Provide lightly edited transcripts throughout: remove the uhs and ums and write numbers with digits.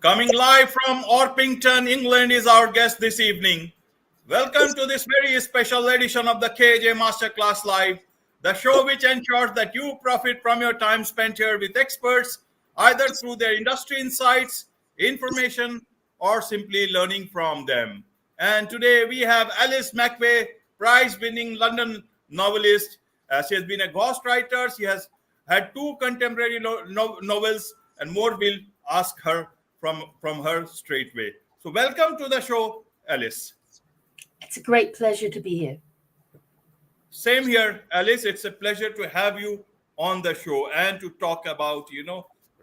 Coming live from Orpington, England, is our guest this evening. Welcome to this very special edition of the KJ Masterclass Live, the show which ensures that you profit from your time spent here with experts, either through their industry insights, information, or simply learning from them. And today we have Alice McVeigh, prize-winning London novelist. She has been a ghostwriter. She has had two contemporary novels, and more will ask her from her straightway. So welcome to the show, Alice. It's a great pleasure to be here. Same here, Alice. It's a pleasure to have you on the show and to talk about,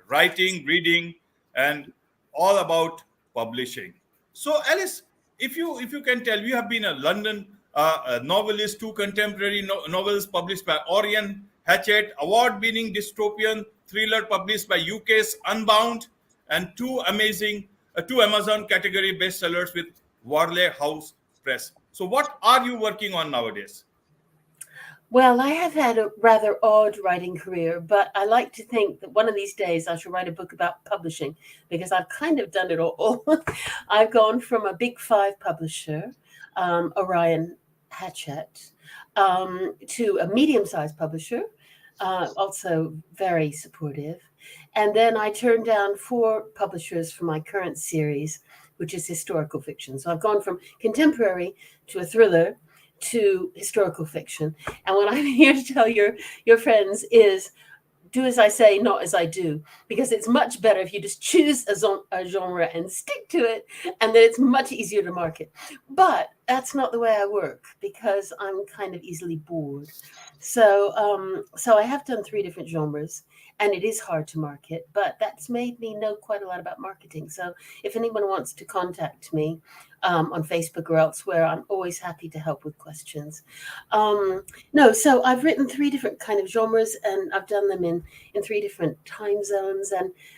writing, reading, and all about publishing. So, Alice, if you can tell, you have been a London novelist, two contemporary novels published by Orion Hatchett, award-winning dystopian thriller published by UK's Unbound, and two Amazon category bestsellers with Warley House Press. So what are you working on nowadays? Well, I have had a rather odd writing career, but I like to think that one of these days I shall write a book about publishing because I've kind of done it all. I've gone from a big five publisher, Orion Hatchett, to a medium-sized publisher, also very supportive. And then I turned down 4 publishers for my current series, which is historical fiction. So I've gone from contemporary to a thriller to historical fiction. And what I'm here to tell your friends is do as I say, not as I do, because it's much better if you just choose a genre and stick to it, and then it's much easier to market. But that's not the way I work because I'm kind of easily bored. So I have done 3 different genres, and it is hard to market, but that's made me know quite a lot about marketing. So if anyone wants to contact me on Facebook or elsewhere, I'm always happy to help with questions. So I've written 3 different kind of genres, and I've done them in 3 different time zones,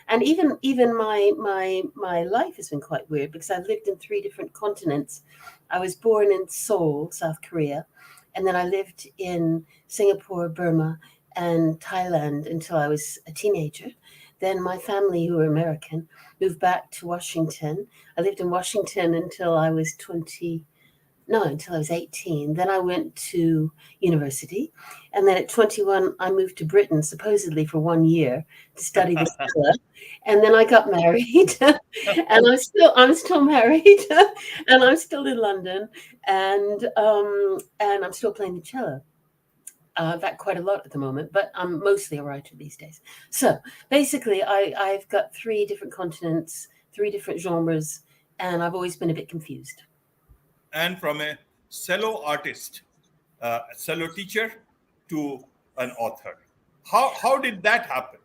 and even my life has been quite weird because I've lived in 3 different continents. I was born in Seoul, South Korea, and then I lived in Singapore, Burma, and Thailand until I was a teenager. Then my family, who were American, moved back to Washington. I lived in Washington until I was 18. Then I went to university. And then at 21, I moved to Britain, supposedly for 1 year to study the cello. And then I got married and I'm still married and I'm still in London and I'm still playing the cello. In fact, quite a lot at the moment, but I'm mostly a writer these days. So basically, I've got 3 different continents, 3 different genres, and I've always been a bit confused. And from a cello artist, a cello teacher, to an author, how did that happen?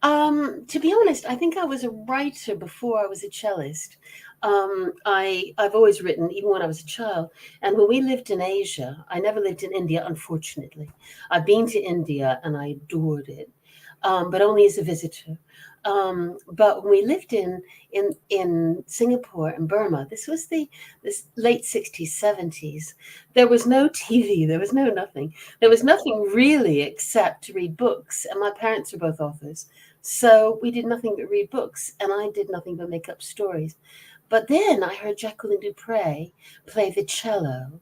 To be honest, I think I was a writer before I was a cellist. I've always written, even when I was a child. And when we lived in Asia, I never lived in India, unfortunately. I've been to India and I adored it, but only as a visitor. But when we lived in Singapore and Burma, this was this late 60s, 70s. There was no TV. There was no nothing. There was nothing really except to read books. And my parents are both authors. So we did nothing but read books. And I did nothing but make up stories. But then I heard Jacqueline du Pré play the cello.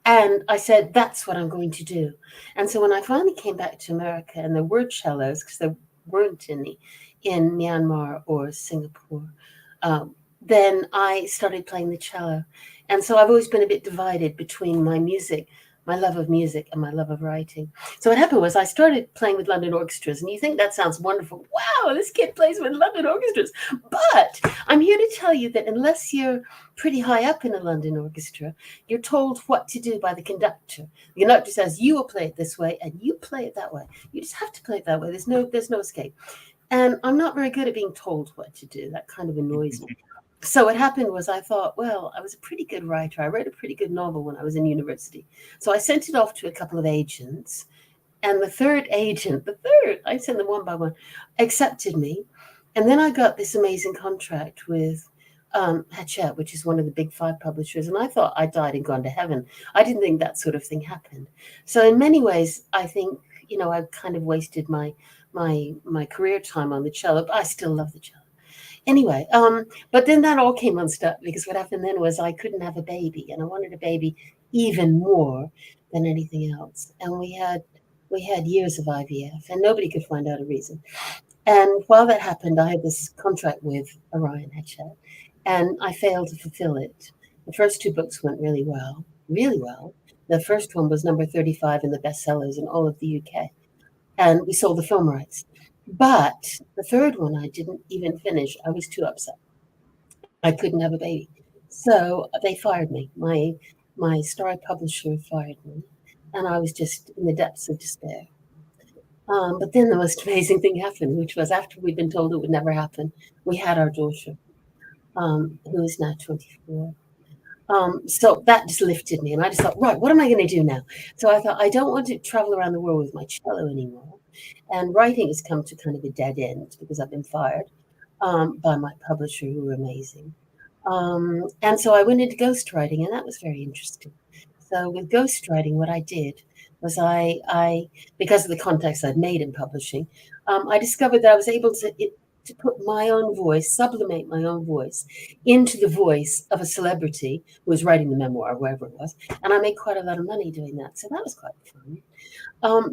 And I said, that's what I'm going to do. And so when I finally came back to America and there were cellos, because there weren't any in Myanmar or Singapore, then I started playing the cello. And so I've always been a bit divided between my music, my love of music, and my love of writing. So what happened was I started playing with London orchestras, and you think that sounds wonderful. Wow, this kid plays with London orchestras. But I'm here to tell you that unless you're pretty high up in a London orchestra, you're told what to do by the conductor. The conductor says, you will play it this way, and you play it that way. You just have to play it that way. There's no escape. And I'm not very good at being told what to do. That kind of annoys me. So what happened was I thought, well, I was a pretty good writer. I wrote a pretty good novel when I was in university. So I sent it off to a couple of agents. And the third agent, I sent them one by one, accepted me. And then I got this amazing contract with Hatchett, which is one of the big 5 publishers. And I thought I died and gone to heaven. I didn't think that sort of thing happened. So in many ways, I think, I've kind of wasted my career time on the cello, but I still love the cello. Anyway, but then that all came unstuck because what happened then was I couldn't have a baby, and I wanted a baby even more than anything else. And we had years of IVF, and nobody could find out a reason. And while that happened, I had this contract with Orion Headset, and I failed to fulfill it. The first two books went really well, really well. The first one was number 35 in the bestsellers in all of the UK, and we sold the film rights. But the third one I didn't even finish. I was too upset. I couldn't have a baby. So they fired me. My star publisher fired me, and I was just in the depths of despair. But then the most amazing thing happened, which was after we'd been told it would never happen, we had our daughter, who is now 24. So that just lifted me, and I just thought, right, what am I going to do now? So I thought, I don't want to travel around the world with my cello anymore. And writing has come to kind of a dead end because I've been fired by my publisher, who were amazing. And so I went into ghostwriting, and that was very interesting. So with ghostwriting, what I did was I because of the contacts I'd made in publishing, I discovered that I was able to put my own voice, sublimate my own voice into the voice of a celebrity who was writing the memoir, wherever it was. And I made quite a lot of money doing that. So that was quite fun.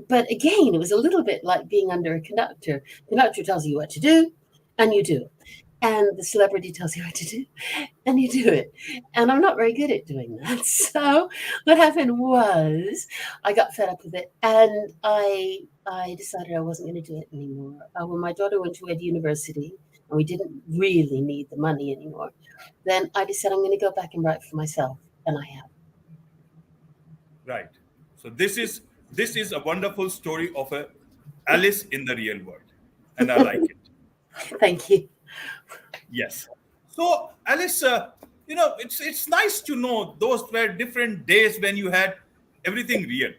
But again, it was a little bit like being under a conductor. The conductor tells you what to do, and you do it. And the celebrity tells you what to do, and you do it. And I'm not very good at doing that. So what happened was I got fed up with it, and I decided I wasn't going to do it anymore. When my daughter went to university, and we didn't really need the money anymore, then I decided I'm going to go back and write for myself, and I have. Right. So this is a wonderful story of a Alice in the real world, and I like it. Thank you. Yes. So, Alice, it's nice to know those were different days when you had everything real.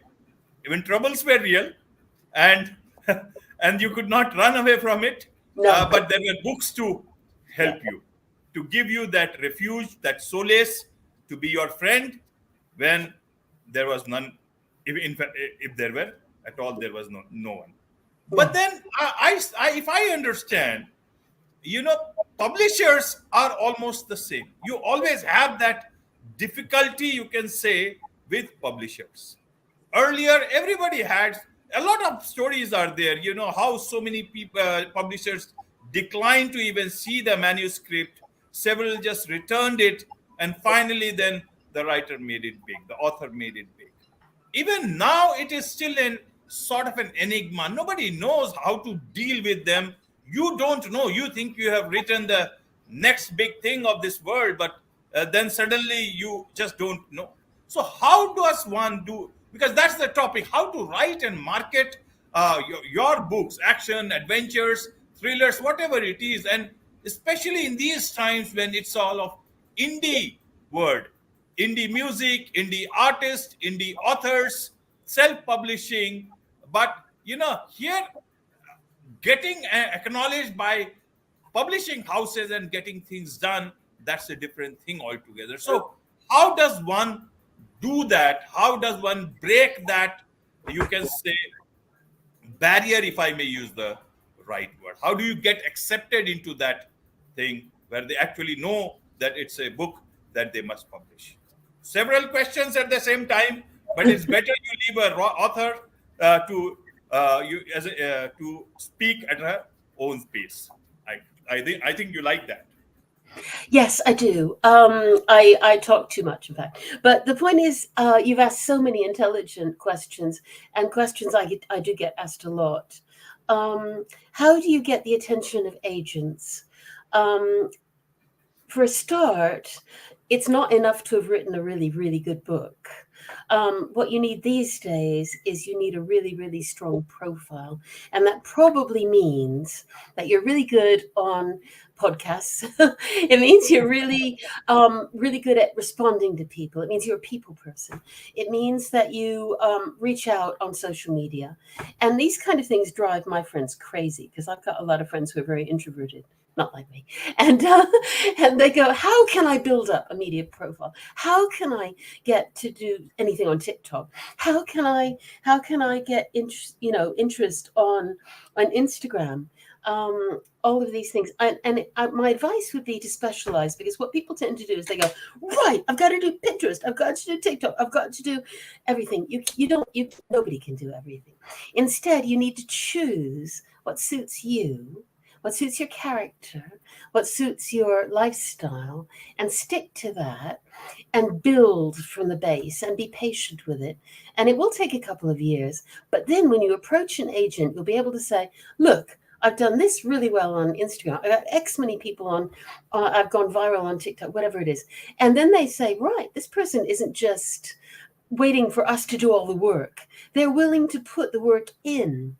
Even troubles were real, and and you could not run away from it. No. But there were books to help you, to give you that refuge, that solace, to be your friend when there was none. If in fact, if there were at all, there was no one. But then, if I understand, publishers are almost the same. You always have that difficulty, you can say, with publishers. Earlier, everybody had a lot of stories are there, how so many people, publishers declined to even see the manuscript. Several just returned it, and finally then the writer made it big, the author made it big. Even now, it is still in sort of an enigma. Nobody knows how to deal with them. You don't know. You think you have written the next big thing of this world, but then suddenly you just don't know. So how does one do? Because that's the topic: how to write and market your books, action, adventures, thrillers, whatever it is, and especially in these times when it's all of indie world, indie music, indie artists, indie authors, self-publishing. But here, getting acknowledged by publishing houses and getting things done, that's a different thing altogether. So how does one do that? How does one break that, you can say, barrier, if I may use the right word? How do you get accepted into that thing where they actually know that it's a book that they must publish? Several questions at the same time, but it's better you leave a raw author to speak at her own pace. I think you like that. Yes, I do. I talk too much, in fact. But the point is, you've asked so many intelligent questions, and questions I do get asked a lot. How do you get the attention of agents? For a start, it's not enough to have written a really, really good book. What you need these days is you need a really, really strong profile. And that probably means that you're really good on podcasts. It means you're really, really good at responding to people. It means you're a people person. It means that you reach out on social media. And these kind of things drive my friends crazy because I've got a lot of friends who are very introverted. Not like me, and they go, how can I build up a media profile? How can I get to do anything on TikTok? How can I get interest on Instagram? all of these things. My advice would be to specialize, because what people tend to do is they go, right, I've got to do Pinterest, I've got to do TikTok, I've got to do everything. You don't, you nobody can do everything. Instead, you need to choose what suits you, what suits your character, what suits your lifestyle, and stick to that and build from the base and be patient with it. And it will take a couple of years. But then when you approach an agent, you'll be able to say, look, I've done this really well on Instagram. I got X many people on, I've gone viral on TikTok, whatever it is. And then they say, right, this person isn't just waiting for us to do all the work. They're willing to put the work in.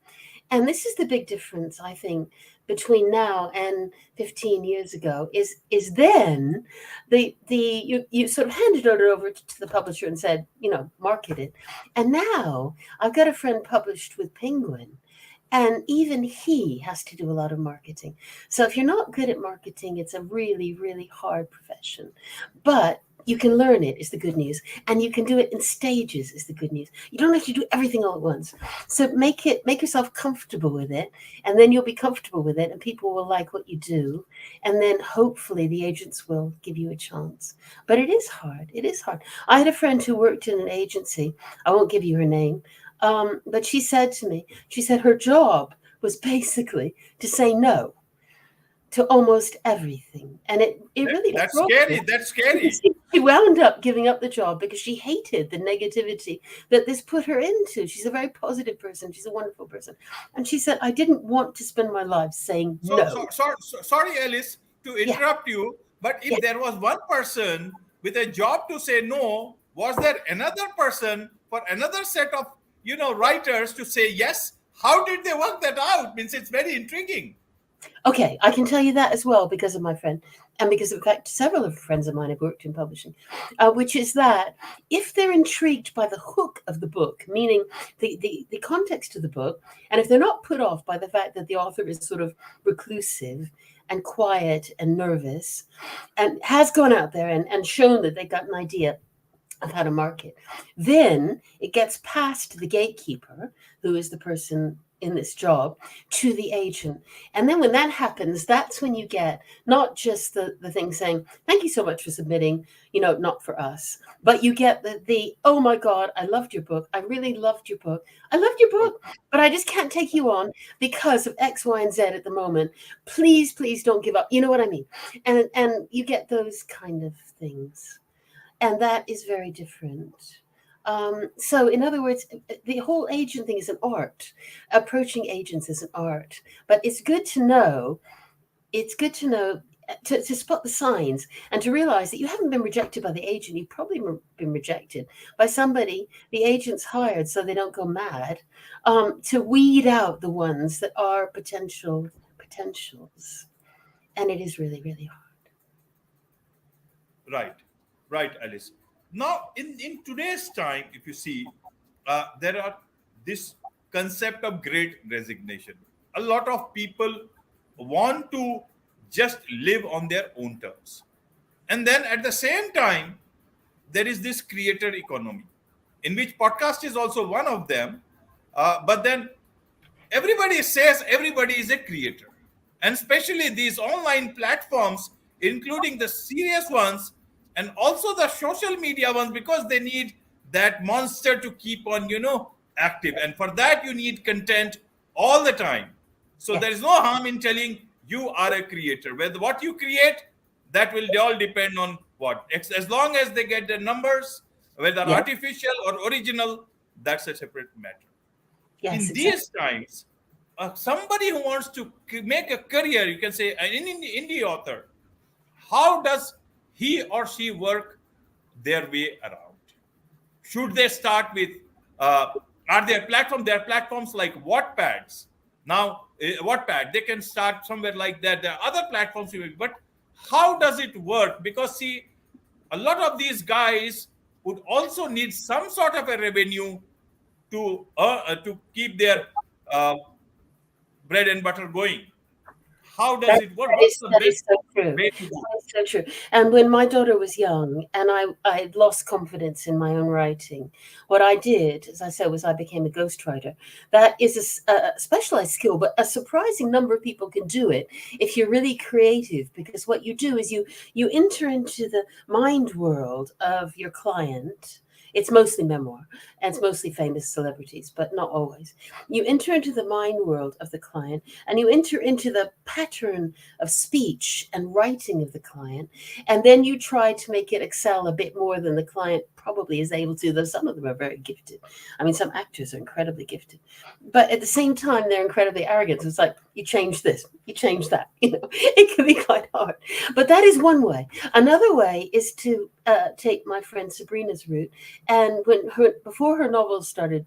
And this is the big difference, I think, between now and 15 years ago, is then you sort of handed it over to the publisher and said, market it. And now I've got a friend published with Penguin, and even he has to do a lot of marketing. So if you're not good at marketing, it's a really, really hard profession. But you can learn it, is the good news. And you can do it in stages, is the good news. You don't have to do everything all at once. So make yourself comfortable with it, and then you'll be comfortable with it, and people will like what you do. And then hopefully the agents will give you a chance. But it is hard. It is hard. I had a friend who worked in an agency. I won't give you her name. But she said to me, her job was basically to say no to almost everything. And it really... That's scary. That's scary. She wound up giving up the job because she hated the negativity that this put her into. She's a very positive person. She's a wonderful person. And she said, I didn't want to spend my life saying no. Sorry, Alice, to interrupt you, but if there was one person with a job to say no, was there another person for another set of writers to say yes? How did they work that out? Means it's very intriguing. Okay, I can tell you that as well because of my friend, and because in fact several of friends of mine have worked in publishing, which is that if they're intrigued by the hook of the book, meaning the context of the book, and if they're not put off by the fact that the author is sort of reclusive and quiet and nervous and has gone out there and shown that they've got an idea of how to market, then it gets past the gatekeeper, who is the person in this job, to the agent. And then when that happens, that's when you get not just the thing saying, thank you so much for submitting, not for us, but you get the oh my God, I loved your book. I really loved your book. I loved your book, but I just can't take you on because of X, Y, and Z at the moment. Please, please don't give up. You know what I mean? And you get those kind of things. And that is very different. So in other words, the whole agent thing is an art. Approaching agents is an art. But it's good to know, to spot the signs and to realize that you haven't been rejected by the agent. You've probably been rejected by somebody the agent's hired so they don't go mad, to weed out the ones that are potentials. And it is really, really hard. Right, Alice. Now, in today's time, if you see, there are this concept of great resignation. A lot of people want to just live on their own terms. And then at the same time, there is this creator economy, in which podcast is also one of them. But then everybody says everybody is a creator. And especially these online platforms, including the serious ones, and also the social media ones, because they need that monster to keep on, active. And for that, you need content all the time. So there is no harm in telling you are a creator. Whether what you create, that will all depend on what. As long as they get the numbers, whether artificial or original, that's a separate matter. Yes, in these times, somebody who wants to make a career, you can say an indie author, how does he or she work their way around? Should they start with, are there platforms? There are platforms like Wattpads. Now, Wattpad, they can start somewhere like that. There are other platforms, but how does it work? Because see, a lot of these guys would also need some sort of a revenue to keep their bread and butter going. How does it work? That What's is the that best is so true. way to do? That is so true. And when my daughter was young, and I had lost confidence in my own writing, what I did, as I said, was I became a ghostwriter. That is a specialized skill, but a surprising number of people can do it if you're really creative. Because what you do is you enter into the mind world of your client. It's mostly memoir, and it's mostly famous celebrities, but not always. You enter into the mind world of the client, and you enter into the pattern of speech and writing of the client, and then you try to make it excel a bit more than the client probably is able to, though some of them are very gifted. I mean, some actors are incredibly gifted, but at the same time they're incredibly arrogant. So it's like, you change this, you change that, it can be quite hard. But that is one way. Another way is to take my friend Sabrina's route, and before her novels started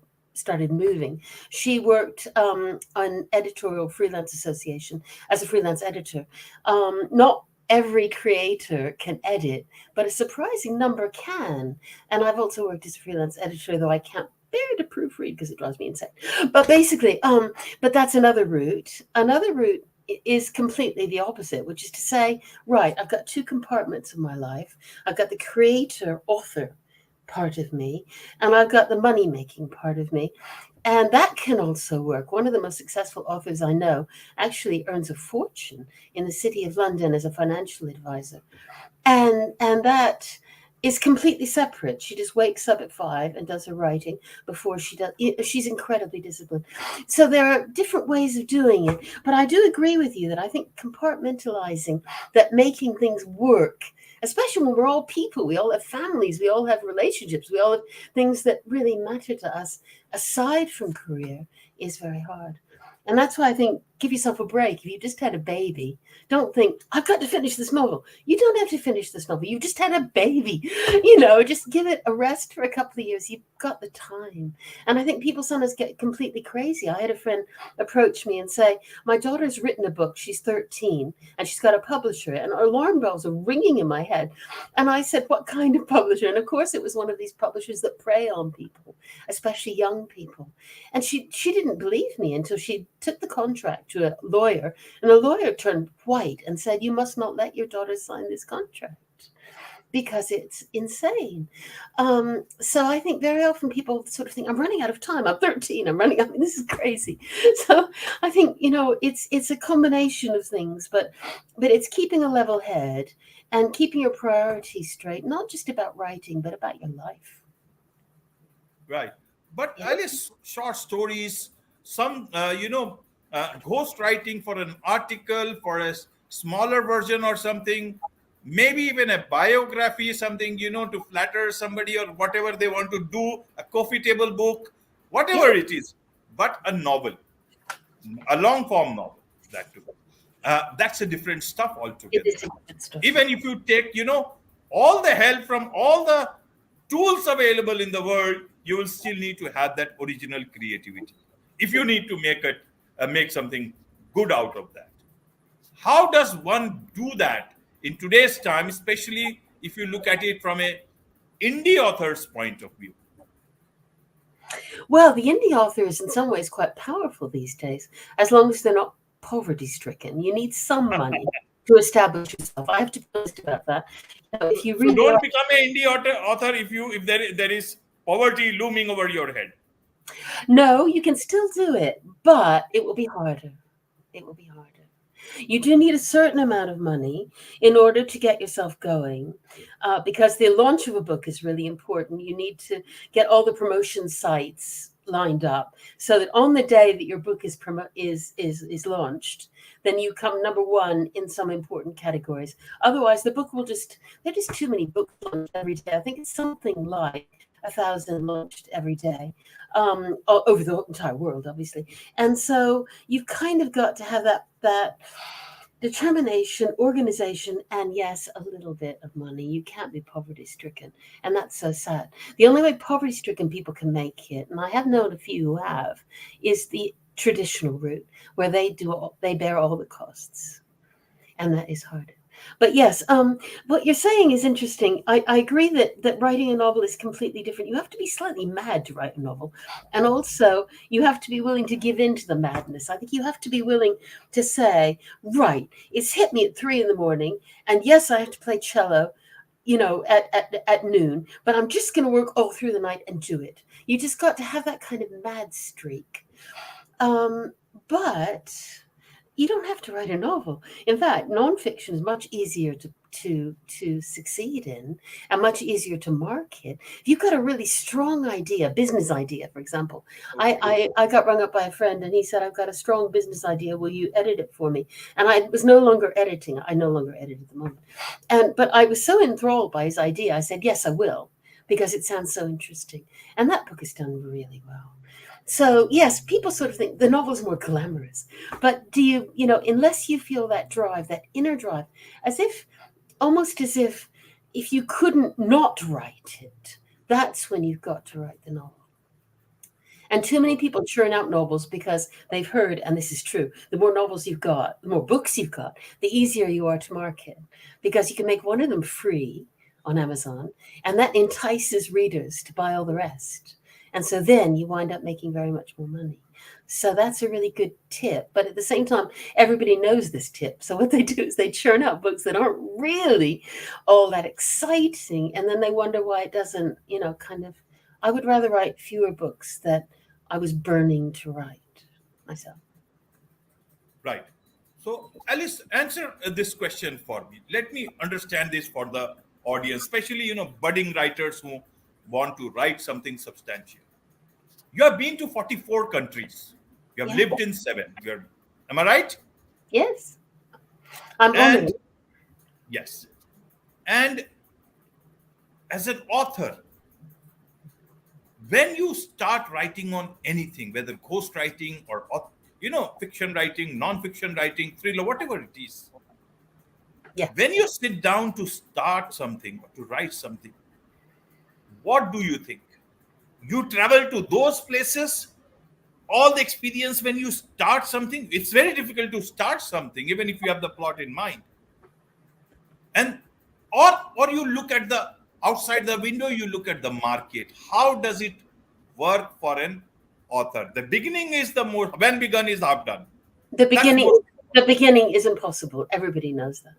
moving, she worked on Editorial Freelance Association as a freelance editor. Not every creator can edit, but a surprising number can. And I've also worked as a freelance editor, though I can't bear to proofread because it drives me insane. But basically, but that's another route. Another route is completely the opposite, which is to say, right, I've got two compartments in my life. I've got the creator, author part of me, and I've got the money making part of me. And that can also work. One of the most successful authors I know actually earns a fortune in the city of London as a financial advisor. And that is completely separate. She just wakes up at 5 and does her writing before she does. She's incredibly disciplined. So there are different ways of doing it. But I do agree with you that I think compartmentalizing, that making things work, especially when we're all people, we all have families, we all have relationships, we all have things that really matter to us aside from career, is very hard. And that's why I think, give yourself a break. If you just had a baby, don't think, I've got to finish this novel. You don't have to finish this novel. You just had a baby. Just give it a rest for a couple of years. You've got the time. And I think people sometimes get completely crazy. I had a friend approach me and say, my daughter's written a book. She's 13 and she's got a publisher, and alarm bells are ringing in my head. And I said, what kind of publisher? And of course, it was one of these publishers that prey on people, especially young people. And she didn't believe me until she took the contract to a lawyer, and the lawyer turned white and said, you must not let your daughter sign this contract because it's insane. So I think very often people sort of think, I'm running out of time. I'm 13. I'm running out. This is crazy. So I think, it's a combination of things, but it's keeping a level head and keeping your priorities straight, not just about writing, but about your life. Right. But Yeah. Alice, short stories, some, ghost writing for an article, for a smaller version or something, maybe even a biography, something, to flatter somebody or whatever they want to do, a coffee table book, whatever Yeah. it is, but a novel, a long form novel, that too. That's a different stuff It altogether. is good stuff. Even if you take, all the help from all the tools available in the world, you will still need to have that original creativity if you need to make something good out of that. How does one do that in today's time, especially if you look at it from a indie author's point of view? Well, the indie author is in some ways quite powerful these days, as long as they're not poverty stricken. You need some money to establish yourself. I have to be honest about that. If you So really don't are, become an indie author if there is poverty looming over your head. no, you can still do it, but it will be harder. It will be harder. You do need a certain amount of money in order to get yourself going, because the launch of a book is really important. You need to get all the promotion sites lined up so that on the day that your book is launched, then you come number one in some important categories. Otherwise, the book will there are just too many books launched every day. I think it's something like 1,000 launched every day, over the entire world, obviously. And so you've kind of got to have that determination, organization, and yes, a little bit of money. You can't be poverty stricken. And that's so sad. The only way poverty stricken people can make it, and I have known a few who have, is the traditional route where they bear all the costs. And that is hard. But yes, what you're saying is interesting. I agree that writing a novel is completely different. You have to be slightly mad to write a novel. And also, you have to be willing to give in to the madness. I think you have to be willing to say, right, it's hit me at 3 a.m. And yes, I have to play cello, at noon, but I'm just going to work all through the night and do it. You just got to have that kind of mad streak. But you don't have to write a novel. In fact, nonfiction is much easier to succeed in and much easier to market. If you've got a really strong idea, business idea, for example. I got rung up by a friend and he said, I've got a strong business idea. Will you edit it for me? And I was no longer editing. I no longer edit at the moment. But I was so enthralled by his idea. I said, yes, I will, because it sounds so interesting. And that book is done really well. So yes, people sort of think the novel's more glamorous, but do you, unless you feel that drive, that inner drive, almost as if you couldn't not write it, that's when you've got to write the novel. And too many people churn out novels because they've heard, and this is true, the more novels you've got, the more books you've got, the easier you are to market, because you can make one of them free on Amazon, and that entices readers to buy all the rest. And so then you wind up making very much more money. So that's a really good tip. But at the same time, everybody knows this tip. So what they do is they churn out books that aren't really all that exciting. And then they wonder why it doesn't, I would rather write fewer books that I was burning to write myself. Right. So, Alice, answer this question for me. Let me understand this for the audience, especially, budding writers who want to write something substantial. You have been to 44 countries. You have lived in 7. Am I right? Yes. I'm honored. Yes. And as an author, when you start writing on anything, whether ghostwriting or fiction writing, non-fiction writing, thriller, whatever it is, when you sit down to start something or to write something, what do you think? You travel to those places, all the experience when you start something. It's very difficult to start something, even if you have the plot in mind. And or you look at the outside the window, you look at the market. How does it work for an author? The beginning is the more, when begun is half done. The beginning is impossible. Everybody knows that.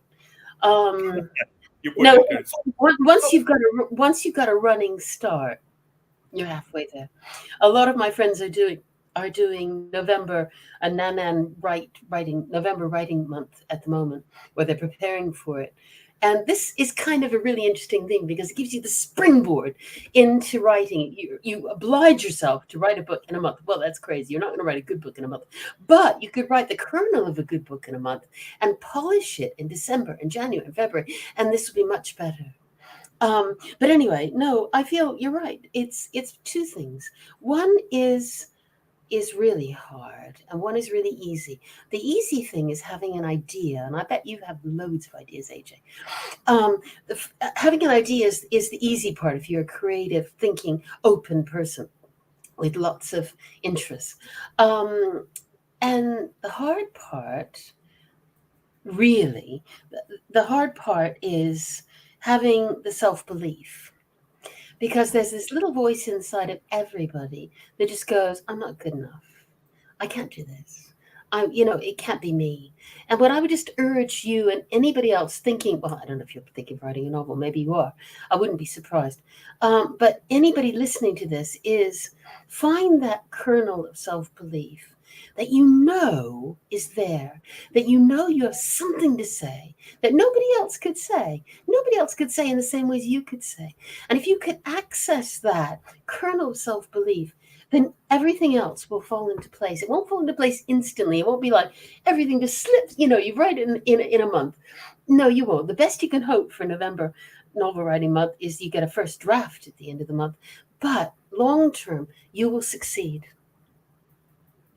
Once you've got a running start, you're halfway there. A lot of my friends are doing November, a November writing month at the moment, where they're preparing for it. And this is kind of a really interesting thing because it gives you the springboard into writing. You oblige yourself to write a book in a month. Well, that's crazy. You're not going to write a good book in a month. But you could write the kernel of a good book in a month and polish it in December and January and February. And this will be much better. But anyway, no, I feel you're right. It's two things. One is really hard and one is really easy. The easy thing is having an idea, and I bet you have loads of ideas, AJ. Having an idea is the easy part if you're a creative, thinking, open person with lots of interests. And the hard part, really, the hard part is having the self-belief. Because there's this little voice inside of everybody that just goes, I'm not good enough. I can't do this. It can't be me. And what I would just urge you and anybody else thinking, well, I don't know if you're thinking of writing a novel, maybe you are. I wouldn't be surprised. But anybody listening to this is find that kernel of self-belief that is there, that you have something to say that nobody else could say. Nobody else could say in the same ways you could say. And if you could access that kernel of self-belief, then everything else will fall into place. It won't fall into place instantly. It won't be like everything just slips, you write it in a month. No, you won't. The best you can hope for November novel writing month is you get a first draft at the end of the month. But long term, you will succeed.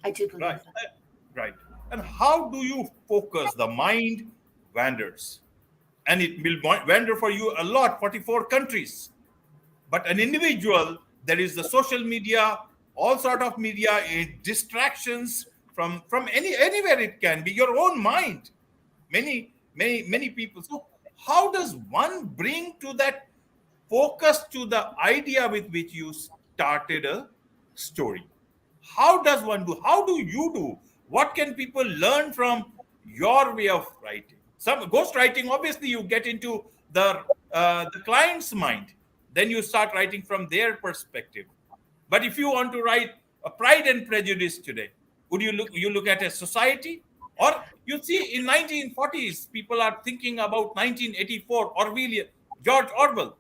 I do believe that. Right. And how do you focus? The mind wanders. And it will wander for you a lot, 44 countries. But an individual, there is the social media, all sort of media, distractions from anywhere it can be, your own mind. Many many people. So how does one bring to that focus to the idea with which you started a story? How does one do? How do you do? What can people learn from your way of writing? Some ghost writing, obviously, you get into the client's mind, then you start writing from their perspective. But if you want to write a Pride and Prejudice today, would you look at a society? Or you see in 1940s, people are thinking about 1984, Orwell, George Orwell.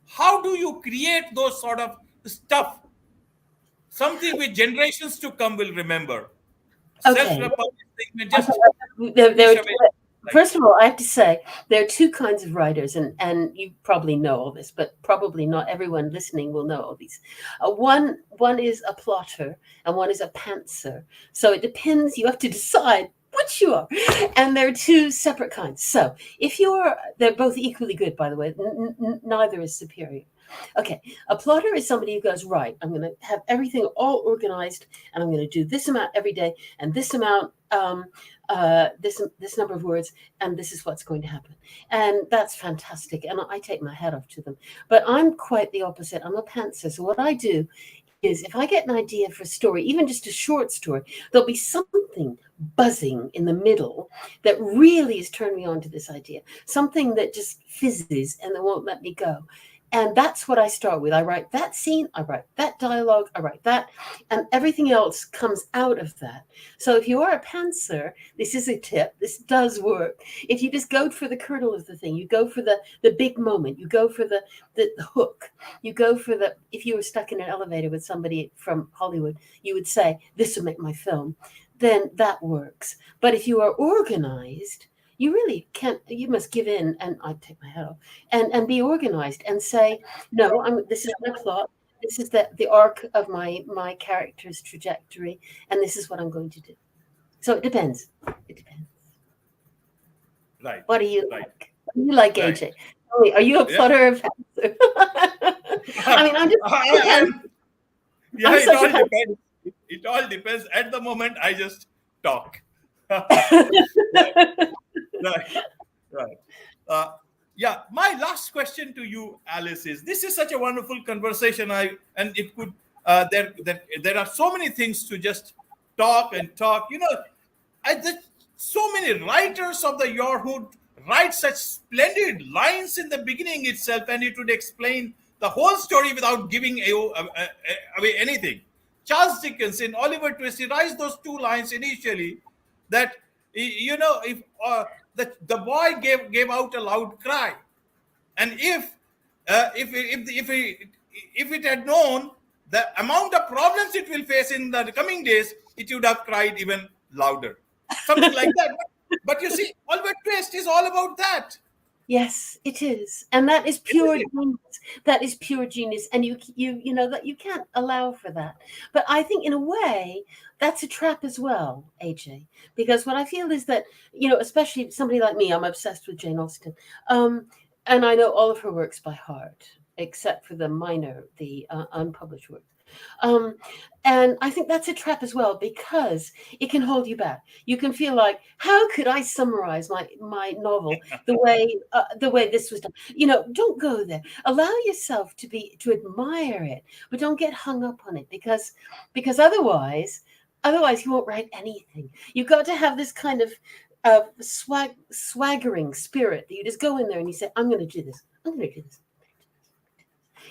How do you create those sort of stuff? Something which generations to come will remember. Okay. Self-republic thing may just There, finish there, away. Like, first of all, I have to say there are two kinds of writers, and you probably know all this, but probably not everyone listening will know all these. One is a plotter, and one is a pantser. So it depends. You have to decide which you are, and there are two separate kinds. So if they're both equally good, by the way. Neither is superior. Okay, a plotter is somebody who goes, right, I'm going to have everything all organized, and I'm going to do this amount every day, and this amount, this number of words, and this is what's going to happen. And that's fantastic, and I take my hat off to them. But I'm quite the opposite. I'm a pantser. So what I do is if I get an idea for a story, even just a short story, there'll be something buzzing in the middle that really has turned me on to this idea, something that just fizzes and that won't let me go. And that's what I start with. I write that scene, I write that dialogue, I write that, and everything else comes out of that. So if you are a pantser, this is a tip. This does work. If you just go for the kernel of the thing, you go for the big moment, you go for the hook, you go for if you were stuck in an elevator with somebody from Hollywood, you would say, this will make my film. Then that works. But if you are organized, you really can't, you must give in, and I take my hat off, and be organized and say, no, this is my plot, this is the arc of my character's trajectory, and this is what I'm going to do. So it depends. It depends. right. What do you Right. like? What do you like, Right. AJ? Tell me, are you a plotter or a pantser? I mean, I'm just Yeah, I'm it such all a pantser. depends. It all depends. At the moment, I just talk. Right, right. Yeah, my last question to you, Alice, is this is such a wonderful conversation. And it could there are so many things to just talk and talk. You know, so many writers of the Yorhood write such splendid lines in the beginning itself, and it would explain the whole story without giving away anything. Charles Dickens in Oliver Twist, he writes those two lines initially that if the boy gave out a loud cry, and if it had known the amount of problems it will face in the coming days, it would have cried even louder, something like that. But you see, Oliver Twist is all about that, Yes, it is, and that is isn't pure it? genius. That is pure genius, and you know that you can't allow for that. But I think, in a way, that's a trap as well, AJ. Because what I feel is that especially somebody like me, I'm obsessed with Jane Austen, and I know all of her works by heart, except for the unpublished works. Um, and I think that's a trap as well because it can hold you back. You can feel like, how could I summarize my novel the way this was done? Don't go there. Allow yourself to admire it, but don't get hung up on it because otherwise you won't write anything. You've got to have this kind of swaggering spirit that you just go in there and you say, I'm going to do this. I'm going to do this.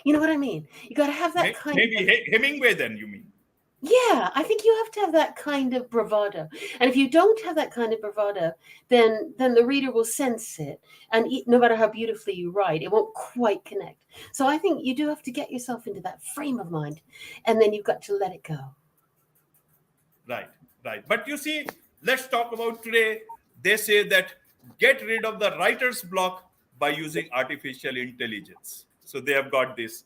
You know what I mean? You got to have that kind Maybe of Hemingway, then, you mean? yeah. I think you have to have that kind of bravado, and if you don't have that kind of bravado, then the reader will sense it, and no matter how beautifully you write, it won't quite connect. So I think you do have to get yourself into that frame of mind, and then you've got to let it go. Right, right. But you see, let's talk about today. They say that get rid of the writer's block by using artificial intelligence. So they have got this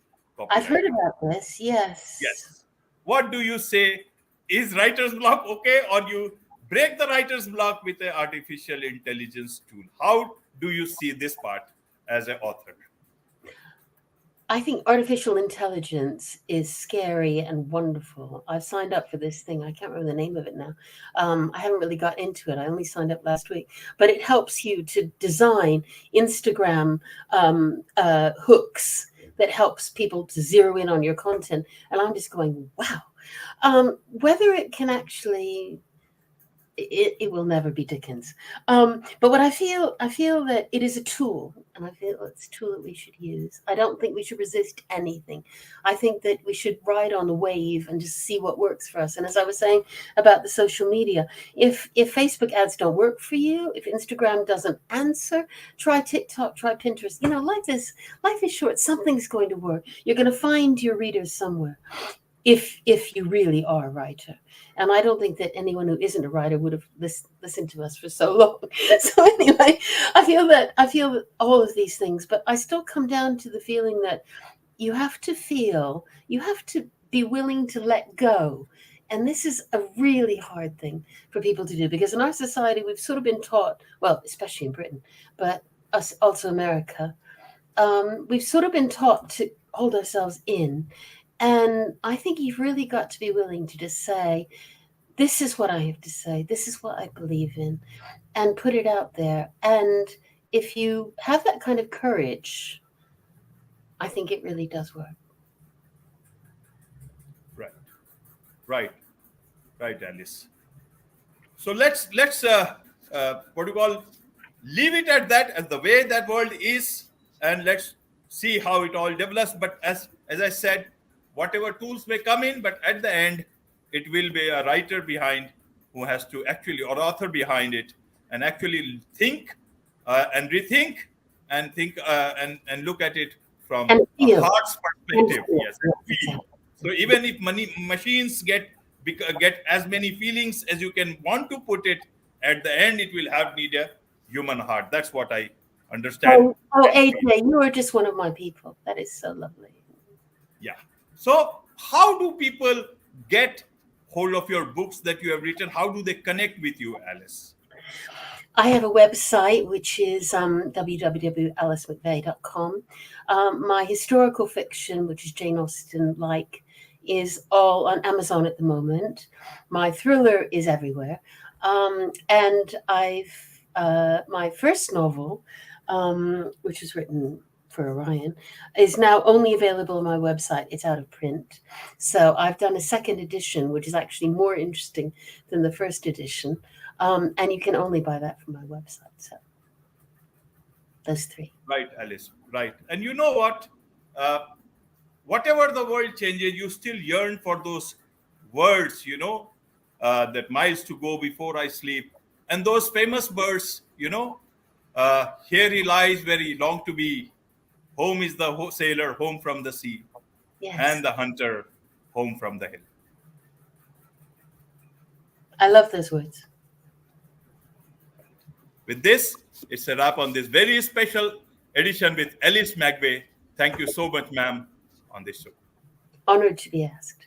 I've heard popularity. about this. Yes. Yes. What do you say? Is writer's block okay, or you break the writer's block with an artificial intelligence tool? How do you see this part as an author? I think artificial intelligence is scary and wonderful. I've signed up for this thing. I can't remember the name of it now. I haven't really got into it. I only signed up last week. But it helps you to design Instagram hooks that helps people to zero in on your content. And I'm just going, wow. Whether it can actually it will never be Dickens. But what I feel that it is a tool, and I feel it's a tool that we should use. I don't think we should resist anything. I think that we should ride on the wave and just see what works for us. And as I was saying about the social media, if Facebook ads don't work for you, if Instagram doesn't answer, try TikTok, try Pinterest. Life is short. Something's going to work. You're going to find your readers somewhere. If you really are a writer. And I don't think that anyone who isn't a writer would have listened to us for so long. So anyway, I feel all of these things, but I still come down to the feeling that you have to be willing to let go. And this is a really hard thing for people to do, because in our society, we've sort of been taught, well, especially in Britain, but us also America, we've sort of been taught to hold ourselves in. And I think you've really got to be willing to just say, this is what I have to say. This is what I believe in, and put it out there. And if you have that kind of courage, I think it really does work. Right, Alice. So let's leave it at that, as the way that world is, and let's see how it all develops. But as I said, whatever tools may come in, but at the end, it will be a writer behind who has to actually, or author behind it, and actually think and rethink and think and look at it from a heart's perspective. Yes, and feel. So even if machines get as many feelings as you can want to put it, at the end, it will need a human heart. That's what I understand. AJ, you are just one of my people. That is so lovely. Yeah. So how do people get hold of your books that you have written? How do they connect with you, Alice? I have a website, which is www.alicemcveigh.com. My historical fiction, which is Jane Austen-like, is all on Amazon at the moment. My thriller is everywhere. And my first novel, which was written for Orion, is now only available on my website. It's out of print. So I've done a second edition, which is actually more interesting than the first edition. And you can only buy that from my website. So those three. Right, Alice. Right. And you know what? Whatever the world changes, you still yearn for those words, that miles to go before I sleep. And those famous words, here he lies where he longed to be. Home is the sailor home from the sea, yes, and the hunter home from the hill. I love those words. With this, it's a wrap on this very special edition with Alice McVeigh. Thank you so much, ma'am, on this show. Honored to be asked.